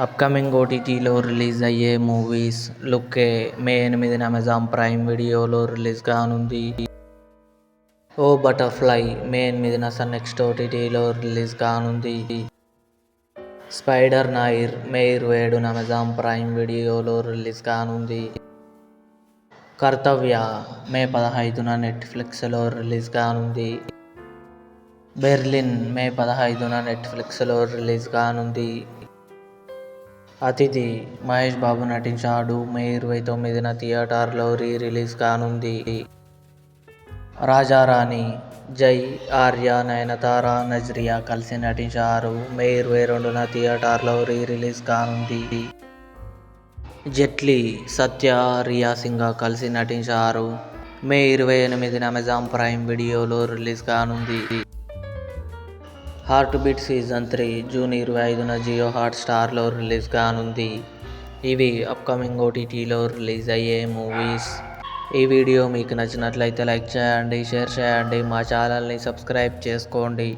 Upcoming ఓటీటీలో release అయ్యే movies లుక్కే మే 8న Amazon Prime వీడియోలో రిలీజ్ కానుంది. ఓ బటర్ఫ్లై మే 8న సన్ నెక్స్ట్ ఓటీటీలో రిలీజ్ కానుంది. స్పైడర్ నైర్ మే 27న అమెజాన్ ప్రైమ్ వీడియోలో రిలీజ్ కానుంది. కర్తవ్య మే 15న నెట్ఫ్లిక్స్లో రిలీజ్ కానుంది. బెర్లిన్ మే 15న నెట్ఫ్లిక్స్లో రిలీజ్ కానుంది. అతిథి మహేష్ బాబు నటించాడు. మే 29న థియేటర్లో రిలీజ్ కానుంది. రాజారాణి జై, ఆర్య, నయనతార, నజ్రియా కలిసి నటించారు. మే 22న థియేటర్లో రిలీజ్ కానుంది. జెట్లీ, సత్య, రియా సింగ్ కలిసి నటించారు. మే 28న అమెజాన్ ప్రైమ్ వీడియోలో రిలీజ్ కానుంది. హార్ట్ బీట్ సీజన్ 3 జూన్ 25న జియో హాట్స్టార్లో రిలీజ్ కానుంది. ఇవి అప్కమింగ్ ఓటీటీలో రిలీజ్ అయ్యే మూవీస్. ఈ వీడియో మీకు నచ్చినట్లయితే లైక్ చేయండి, షేర్ చేయండి, మా ఛానల్ని సబ్స్క్రైబ్ చేసుకోండి.